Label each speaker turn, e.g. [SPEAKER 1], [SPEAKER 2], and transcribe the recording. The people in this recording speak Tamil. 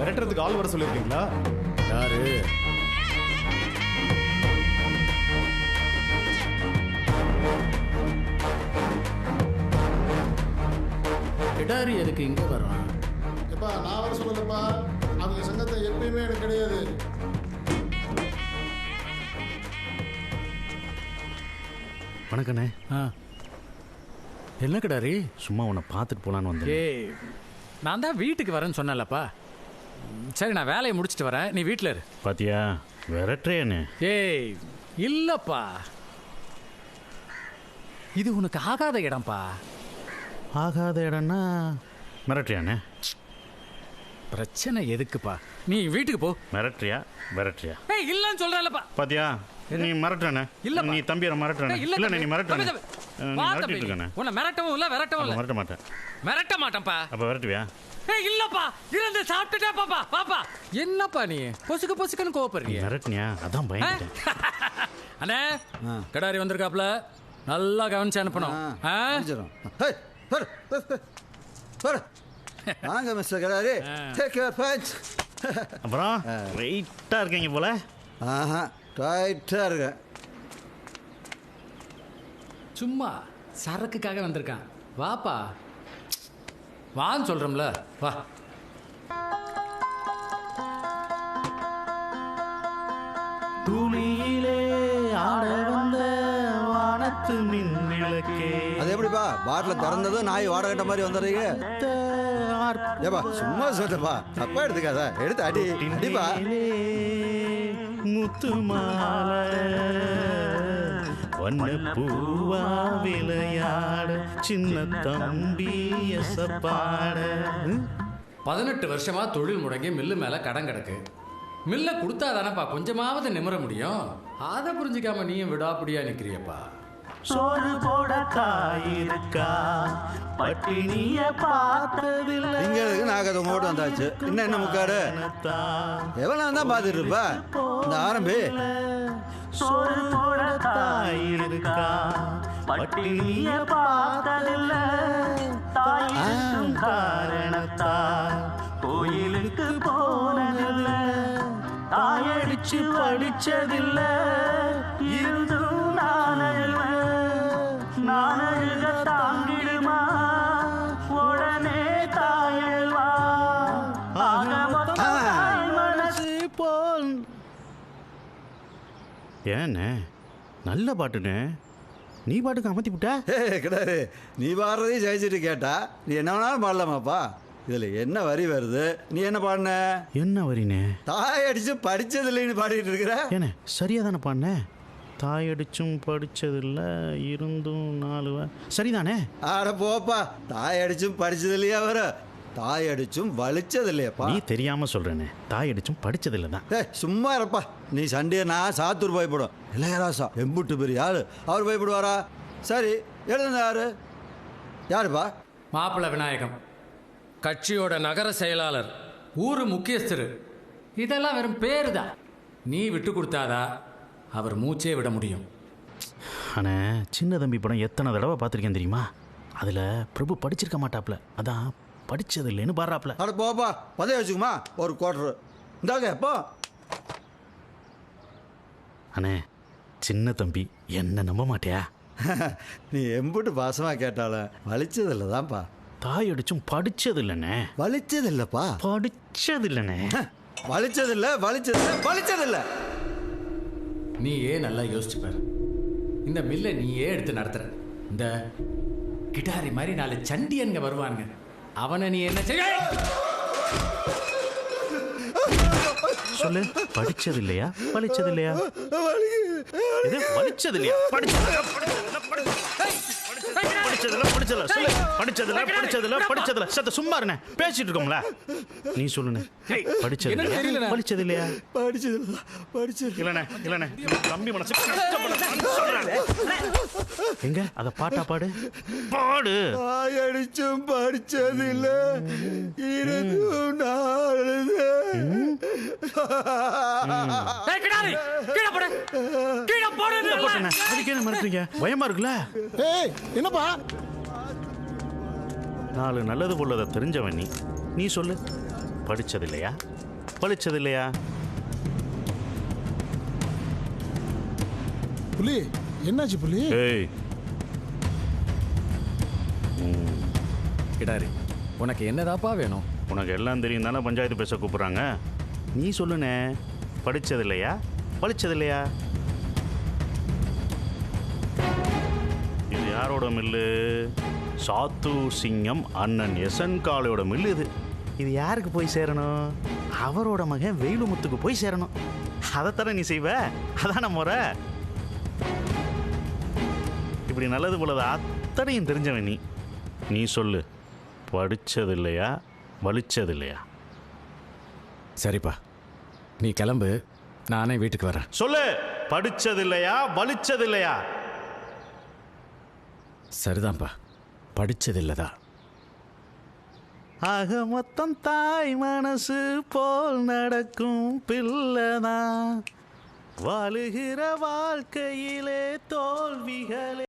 [SPEAKER 1] விரட்டுறதுக்கு ஆள் வர சொல்லியிருக்கீங்களா?
[SPEAKER 2] யாரு? கிடாரி எதுக்கு இங்க வரும்?
[SPEAKER 3] எப்பா நான் வர சொல்லலப்பா. அவங்க சங்கத்தை எப்பயுமே எனக்கு கிடையாது.
[SPEAKER 4] வணக்கண்ணே.
[SPEAKER 2] என்ன கிடாரி?
[SPEAKER 4] சும்மா உன்னை பார்த்துட்டு போலான்னு வந்தேன்.
[SPEAKER 2] ஏய், நான் தான் வீட்டுக்கு வரேன்னு சொன்னலப்பா. சரி, நான் வேலையை முடிச்சுட்டு வரேன், நீ வீட்டில் இரு.
[SPEAKER 4] பாத்தியா விரட்டுறேன்னு?
[SPEAKER 2] ஏய் இல்லப்பா, இது உனக்கு ஆகாத இடம்ப்பா.
[SPEAKER 4] ஆகாத இடம்னா மிரட்டுறியாண்ணே?
[SPEAKER 2] பிரச்சனை எதுக்குப்பா, நீ வீட்டுக்கு போ.
[SPEAKER 4] மிரட்டுறியா விரட்டுறியா?
[SPEAKER 2] ஏய் இல்லன்னு சொல்றேன்லப்பா.
[SPEAKER 4] பாத்தியா நீ மிரட்டுறேண்ணே.
[SPEAKER 2] இல்ல
[SPEAKER 4] நீ தம்பியை மிரட்டுறேண்ணே. இல்ல நீ மிரட்டுறேண்ணே. நீ மிரட்டிட்டு இருக்கண்ணே.
[SPEAKER 2] உன்னை மிரட்டவும் இல்லை விரட்டவும் இல்லை.
[SPEAKER 4] மிரட்ட மாட்டேன்.
[SPEAKER 2] மிரட்ட மாட்டேன்ப்பா.
[SPEAKER 4] அப்ப விரட்டுவியா?
[SPEAKER 2] ஏய் இல்லப்பா, இருந்து சாப்பிட்டுட்டே பாப்பா. பாப்பா என்னப்பா நீ பொசுக்கு பொசுக்குன்னு கோவப்படுறிய?
[SPEAKER 4] மிரட்டினியா? அதான் பயந்துட்டேன்.
[SPEAKER 2] அண்ணே, கிடாரி வந்திருக்காப்ல, நல்லா கவனிச்சு அனுப்பணும்.
[SPEAKER 5] வாங்க mister Kidari, take your punch.
[SPEAKER 4] அப்புறம் வெயிட்டா இருக்கீங்க போல.
[SPEAKER 5] ஆஹா, டைட்டா இருக்கேன்.
[SPEAKER 2] சும்மா சரக்குக்காக வந்திருக்கான். வாப்பா, வான்னு சொல்றோம்ல, வா.
[SPEAKER 4] துளியிலே ஆட வந்த வானத்து மின் விளக்கே.
[SPEAKER 5] அது எப்படிப்பா பாட்டில திறந்ததும் நாய் வாட கட்ட மாதிரி வந்துடுறீங்க? ஏப்பா சும்மா சொல்லுப்பா, தப்பா எடுத்துக்காத. எடுத்து அடி அடிப்பா.
[SPEAKER 4] முத்து மாலை வண்ண பூவா விளையாட சின்ன தம்பி எசப்பாட.
[SPEAKER 2] 18 வருஷமா தொழில் முடங்கி மில்லு மேல கடன் கிடக்கு. மில்ல கொடுத்தாதானப்பா கொஞ்சமாவது நிமிர முடியும். அதை புரிஞ்சுக்காம நீயும் விடாப்பிடியா நிக்கிறியப்பா.
[SPEAKER 4] சோறு போட தாயிருக்கா பட்டினிய பார்த்ததில்லை.
[SPEAKER 5] இங்க இருக்கு நாகத்தை உங்கோட்டு வந்தாச்சு. இன்னும் என்ன முக்காடு எவ்வளோ தான் பார்த்துட்டு இருப்பா. இந்த ஆரம்பி
[SPEAKER 4] சோறு போட தாயிருக்கா பட்டினிய பார்த்ததில்லை. தாயின் காரணத்தா கோயிலுக்கு போனதில்லை. தாயடிச்சு படிச்சதில்லை. இருந்தும் நானழுக தாங்கிடுமா உடனே தாயல்வா மனசு போல். ஏண்ணே நல்ல பாட்டுண்ணே, நீ பாட்டுக்கு அமர்த்தி விட்ட.
[SPEAKER 5] கிடையாது, நீ பாடுறதையும் ஜெயிச்சுட்டு கேட்டா நீ என்ன வேணாலும் பாடலாமாப்பா. இதுல என்ன வரி வருது, நீ என்ன பாடின?
[SPEAKER 4] என்ன வரினே?
[SPEAKER 5] தாய் அடிச்சு படிச்சது இல்லைன்னு பாடிட்டு இருக்கிற.
[SPEAKER 4] ஏண்ணே சரியா தானே பாடினேன். தாயடிச்சும் படிச்சதில்ல இருந்தும் 4 சரிதானே?
[SPEAKER 5] ஆட போப்பா, தாய் அடிச்சும் படிச்சது இல்லையா? வர தாய் அடிச்சும் வலிச்சது இல்லையாப்பா.
[SPEAKER 4] நீ தெரியாம சொல்றேனே, தாயடிச்சும் படிச்சதில்லை தான்.
[SPEAKER 5] சும்மா இருப்பா நீ. சண்டே நான் சாத்தூர் பயப்படும். இளையராசா எம்புட்டு பெரிய ஆளு, அவர் பயப்படுவாரா? சரி எழுதுங்க. யாருப்பா?
[SPEAKER 2] மாப்பிள்ளை விநாயகம், கட்சியோட நகர செயலாளர், ஊரு முக்கியஸ்தர். இதெல்லாம் வெறும் பேரு தான். நீ விட்டு கொடுத்தாதா அவர் மூச்சே விட முடியும்.
[SPEAKER 4] ஆனா சின்ன தம்பி படம் எத்தனை தடவை பார்த்துருக்கேன் தெரியுமா? அதுல பிரபு படிச்சிருக்க மாட்டாப்ல, அதான் படிச்சது இல்லைன்னு பாடுறாப்ல.
[SPEAKER 5] அட போப்பா, பதவி வச்சுக்குமா ஒரு குவார்டர் இந்தாங்க. எப்போ
[SPEAKER 4] அண்ணே சின்ன தம்பி என்ன நம்ப மாட்டியா?
[SPEAKER 5] நீ எம்புட்டு பாசமா கேட்டால வலிச்சது இல்லதான்ப்பா.
[SPEAKER 4] தாயடிச்சும் படிச்சது இல்லைண்ணே.
[SPEAKER 5] வலிச்சது இல்லப்பா,
[SPEAKER 4] படிச்சது இல்லைண்ணே.
[SPEAKER 5] வலிச்சது இல்லை, வலிச்சது இல்லை, வலிச்சது இல்லை.
[SPEAKER 2] நீயே நல்லா யோசிச்சுப்பார். இந்த மில்லை நீயே எடுத்து நடத்துற. இந்த கிடாரி மாதிரி 4 சண்டியன்க வருவானுங்க, அவனை நீ என்ன செய்ய?
[SPEAKER 4] சொல்லு, படிச்சது இல்லையா வலிச்சது இல்லையா? இது வலிச்சது இல்லையா படிச்சது? படிச்சதுல சத்த சும்மா இருண்ணே, பேசிட்டு இருக்கோம்ல. நீ சொல்லுண்ணே, படிச்சது இல்லையா படிச்சது இல்லையா?
[SPEAKER 5] படிச்சது
[SPEAKER 4] இல்லண்ணே தம்பி மனசு எங்க அத பாட்டா பாடு பாடு.
[SPEAKER 5] அடிச்சும் படிச்சது இல்ல இருந்தும் நாளுது.
[SPEAKER 4] பயமா இருக்குல்ல?
[SPEAKER 3] என்னப்பா
[SPEAKER 4] 4 நல்லது போலத தெரிஞ்சவன் நீ சொல்லு. படிச்சது இல்லையா? பழிச்சது இல்லையா?
[SPEAKER 3] புலி என்னாச்சு புலி?
[SPEAKER 4] ஏய்,
[SPEAKER 2] கிடாரி, உனக்கு என்னதாப்பா வேணும்?
[SPEAKER 4] உனக்கு எல்லாம் தெரியும் தானே பஞ்சாயத்து பேச கூப்பிட்றாங்க. நீ சொல்லுனே, படிச்சது இல்லையா? பழிச்சது இல்லையா? இது யாரோட மில்லு? சாத்தூர் சிங்கம் அண்ணன் எசன் காளையோட மில்லு இது. இது யாருக்கு போய் சேரணும்? அவரோட மகன் வேலுமுத்துக்கு போய் சேரணும். அதைத்தானே நீ செய்வ? அதான முறை. இப்படி நல்லது போலது அத்தனையும் தெரிஞ்சவன் நீ. நீ சொல்லு, படிச்சது இல்லையா? வலிச்சது இல்லையா?
[SPEAKER 2] சரிப்பா, நீ கிளம்பு, நானே வீட்டுக்கு வரேன்.
[SPEAKER 4] சொல்லு, படிச்சது இல்லையா? வலிச்சது இல்லையா?
[SPEAKER 2] சரிதான்ப்பா, படிச்சதில்லதான்.
[SPEAKER 4] ஆக மொத்தம் தாய் மனசு போல் நடக்கும் பிள்ளைதான், வாழுகிற வாழ்க்கையிலே தோல்விகளே